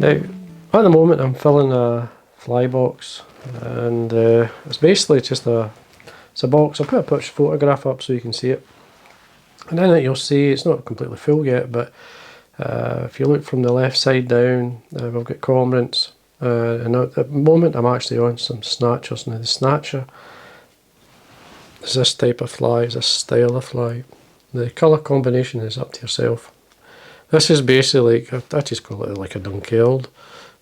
Now, at the moment I'm filling a fly box, and it's basically just it's a box. I'll put a photograph up so you can see it. And in it you'll see it's not completely full yet, but if you look from the left side down, we've got cormorants. And at the moment I'm actually on some snatchers. Now the snatcher is this type of fly, is this style of fly. The colour combination is up to yourself. This is basically, I just call it like a Dunkeld.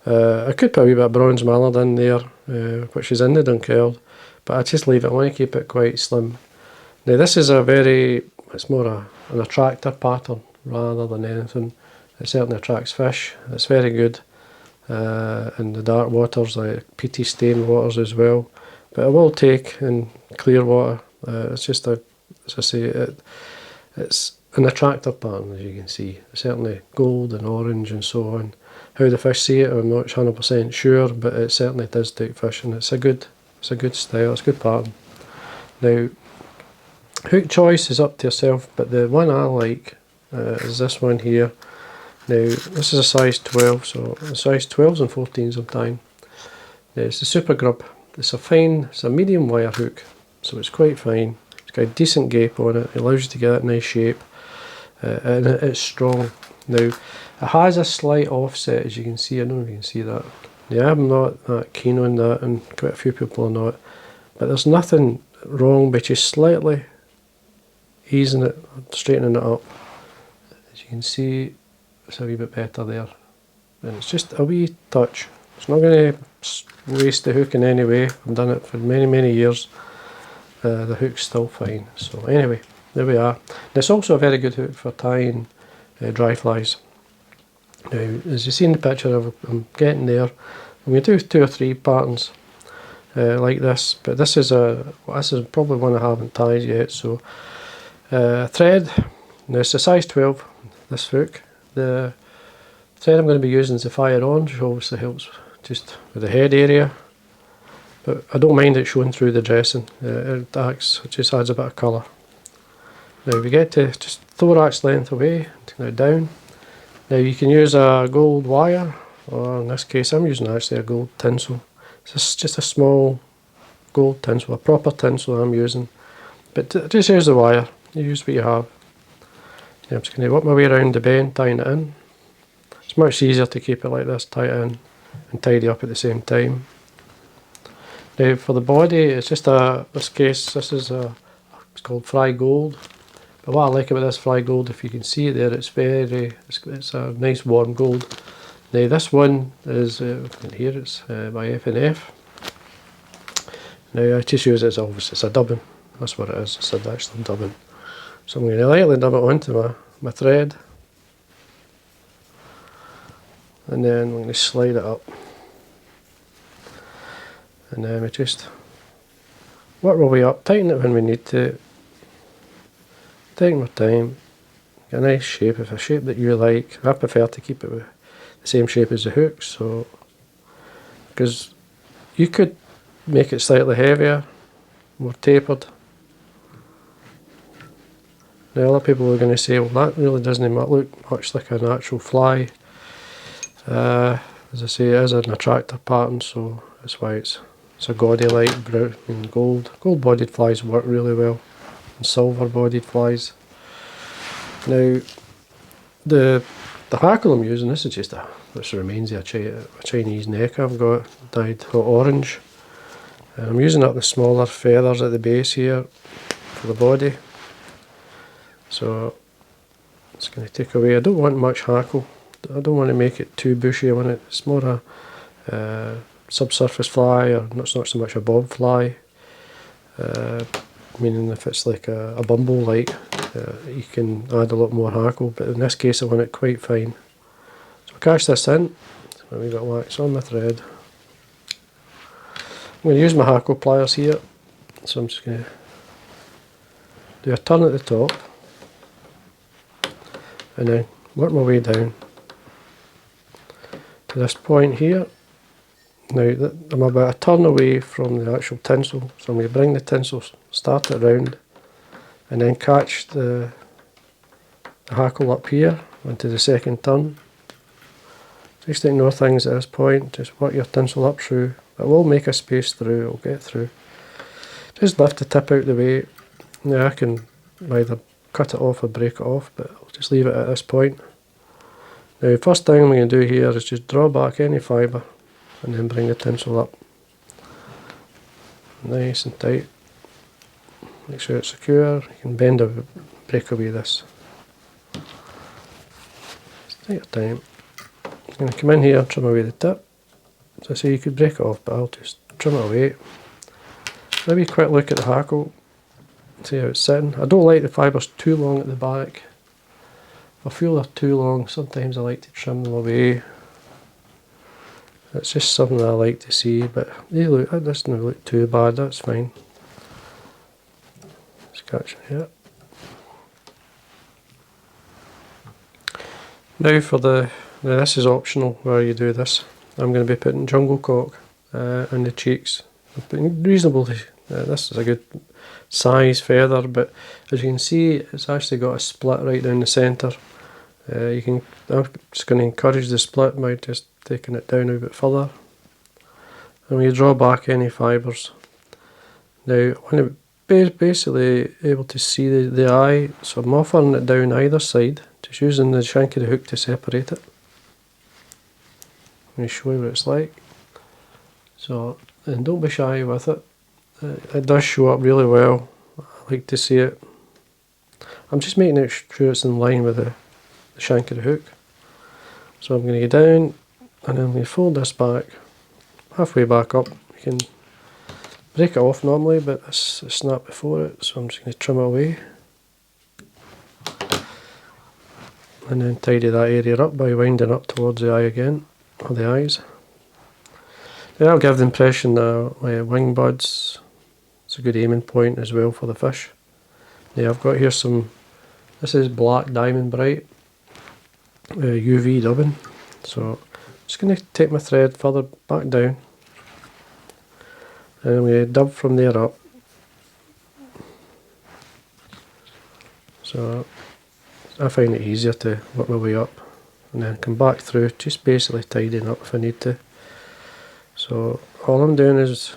I could put a wee bit of bronze mallard in there, which is in the Dunkeld, but I just leave it, I want to keep it quite slim. Now this is it's more an attractor pattern rather than anything. It certainly attracts fish. It's very good in the dark waters, like peaty stained waters as well. But it will take in clear water. It's just as I say, it's an attractor pattern, as you can see. Certainly gold and orange and so on. How the fish see it, I'm not 100% sure, but it certainly does take fish, and it's a good style, it's a good pattern. Now, hook choice is up to yourself, but the one I like is this one here. Now, this is a size 12, so a size 12s and 14s I'm tying. Now, it's the Super Grub. It's a medium wire hook, so it's quite fine. It's got a decent gape on it. It allows you to get that nice shape, and it's strong. Now, it has a slight offset, as you can see. I don't know if you can see that. Yeah, I'm not that keen on that, and quite a few people are not. But there's nothing wrong by just slightly easing it, straightening it up. As you can see, it's a wee bit better there. And it's just a wee touch. It's not going to waste the hook in any way. I've done it for many, many years. The hook's still fine. So anyway, there we are. And it's also a very good hook for tying dry flies. Now, as you see in the picture, I'm getting there. I'm going to do 2 or 3 patterns like this, but this is probably one I haven't tied yet. So thread. Now it's a size 12. This hook. The thread I'm going to be using is the fire orange, which obviously helps just with the head area. But I don't mind it showing through the dressing. It just adds a bit of colour. Now we get to just thorax length away, now down. Now you can use a gold wire, or in this case I'm using actually a gold tinsel. It's just a small gold tinsel, a proper tinsel I'm using. But just use the wire, you use what you have. I'm just going to work my way around the bend, tying it in. It's much easier to keep it like this, tie it in and tidy up at the same time. Now for the body, it's just this case, it's called Fry Gold. But what I like about this Fry Gold, if you can see it there, it's a nice warm gold. Now this one is, here it's by F&F. Now I just use it as obviously, it's a dubbing, that's what it is, it's an actual dubbing. So I'm going to lightly dub it onto my thread. And then I'm going to slide it up. And then we just work our way up, tighten it when we need to. Taking our time, get a nice shape, if a shape that you like. I prefer to keep it with the same shape as the hook, so because you could make it slightly heavier, more tapered. Now other people are going to say, well, that really doesn't look much like an actual fly. As I say, it is an attractor pattern, so that's why it's a gaudy light brown and gold. Gold-bodied flies work really well, and silver-bodied flies. Now, the hackle I'm using, this is just this remains of a Chinese neck I've got dyed hot orange. And I'm using up the smaller feathers at the base here for the body. So it's going to take away. I don't want much hackle. I don't want to make it too bushy. I want it. It's more a subsurface fly, or not so much a bob fly. Meaning if it's like a bumble light, you can add a lot more hackle. But in this case, I want it quite fine. So catch this in. So we got wax on my thread. I'm going to use my hackle pliers here. So I'm just going to do a turn at the top. And then work my way down to this point here. Now I'm about a turn away from the actual tinsel, so I'm going to bring the tinsel, start it round, and then catch the hackle up here onto the second turn. Just ignore things at this point, just work your tinsel up through. It will make a space through, it'll get through. Just lift the tip out of the way. Now I can either cut it off or break it off, but I'll just leave it at this point. Now first thing I'm going to do here is just draw back any fibre and then bring the tinsel up. Nice and tight. Make sure it's secure. You can bend or break away this. Just take your time. I'm going to come in here and trim away the tip. As I say, you could break it off, but I'll just trim it away. Maybe a quick look at the hackle. See how it's sitting. I don't like the fibres too long at the back. If I feel they're too long, sometimes I like to trim them away. It's just something that I like to see, but it doesn't look too bad, that's fine. Scratch it here. Now this is optional where you do this. I'm going to be putting jungle cock in the cheeks. I'm putting reasonably, this is a good size feather, but as you can see it's actually got a split right down the centre. I'm just going to encourage the split by just taking it down a bit further. And we draw back any fibres. Now when I'm basically able to see the eye, so I'm offering it down either side, just using the shank of the hook to separate it. Let me show you what it's like. So, and don't be shy with it. It does show up really well. I like to see it. I'm just making sure it's in line with the shank of the hook. So I'm going to go down and then I'm going to fold this back, halfway back up. You can break it off normally, but it's snapped before it, so I'm just going to trim it away. And then tidy that area up by winding up towards the eye again, or the eyes. Then I'll give the impression that my wing buds, it's a good aiming point as well for the fish. Now I've got here this is black Lite-Brite UV dubbing. So I'm just going to take my thread further back down. And I'm going to dub from there up. So I find it easier to work my way up and then come back through, just basically tidying up if I need to. So all I'm doing is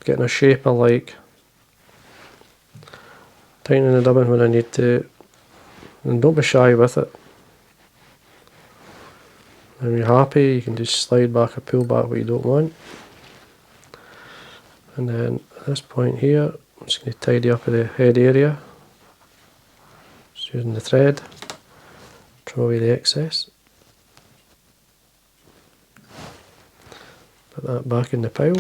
getting a shape I like, tightening the dubbing when I need to, and don't be shy with it. And when you're happy, you can just slide back or pull back what you don't want. And then at this point here, I'm just going to tidy up the head area. Just using the thread, trim away the excess. Put that back in the pile.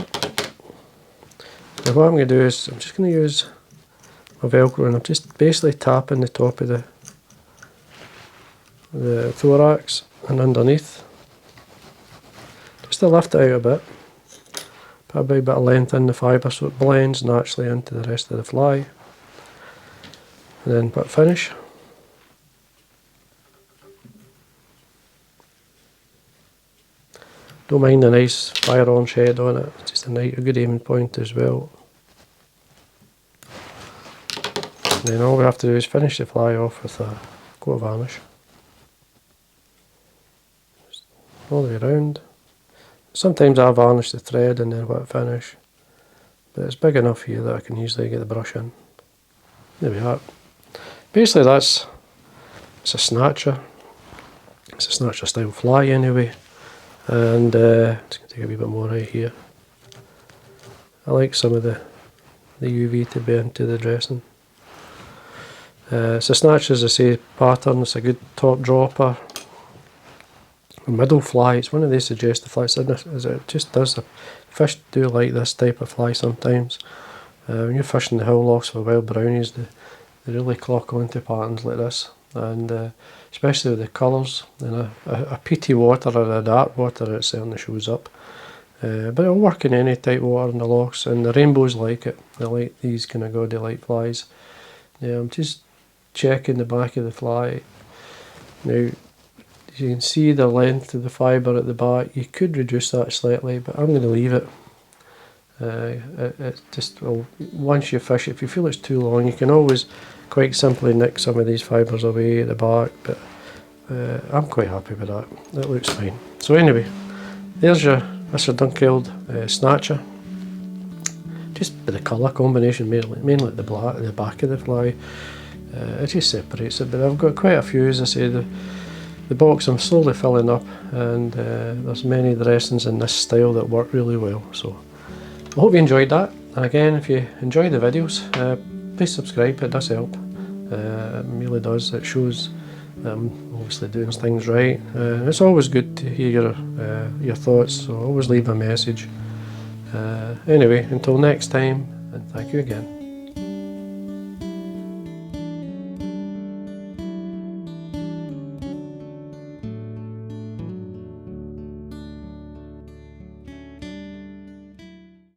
Now what I'm going to do is, I'm just going to use my Velcro and I'm just basically tapping the top of the thorax and underneath. Just to lift it out a bit. Put a bit of length in the fibre so it blends naturally into the rest of the fly. And then put finish. Don't mind the nice fire orange head on it, it's just a good aiming point as well. And then all we have to do is finish the fly off with a coat of varnish. Just all the way around. Sometimes I varnish the thread and then let it finish, but it's big enough here that I can easily get the brush in. There we are. Basically it's a Snatcher. It's a Snatcher style fly anyway. And just going to take a wee bit more right here. I like some of the UV to be into the dressing. It's a Snatcher, as I say, pattern. It's a good top dropper. A middle fly, it's one of these suggested flies, as it just does. Fish do like this type of fly sometimes. When you're fishing the howlocks for wild brownies, they really clock onto patterns like this. And especially with the colours, in a peaty water or a dark water it certainly shows up. But it'll work in any type of water in the lochs, and the rainbows like it. They like these kind of gaudy light flies. Yeah, I'm just checking the back of the fly. Now you can see the length of the fibre at the back. You could reduce that slightly, but I'm going to leave it. It just, well, once you fish it, if you feel it's too long, you can always quite simply nick some of these fibres away at the back, but I'm quite happy with that. It looks fine. So anyway, there's your Mr. Dunkeld Snatcher. Just with the colour combination, mainly at the back of the fly, it just separates it. But I've got quite a few, as I say. The box I'm slowly filling up, and there's many dressings in this style that work really well. So I hope you enjoyed that. And again, if you enjoy the videos, please subscribe. It does help. It really does. It shows that I'm obviously doing things right. It's always good to hear your thoughts, so always leave a message. Anyway, until next time, and thank you again.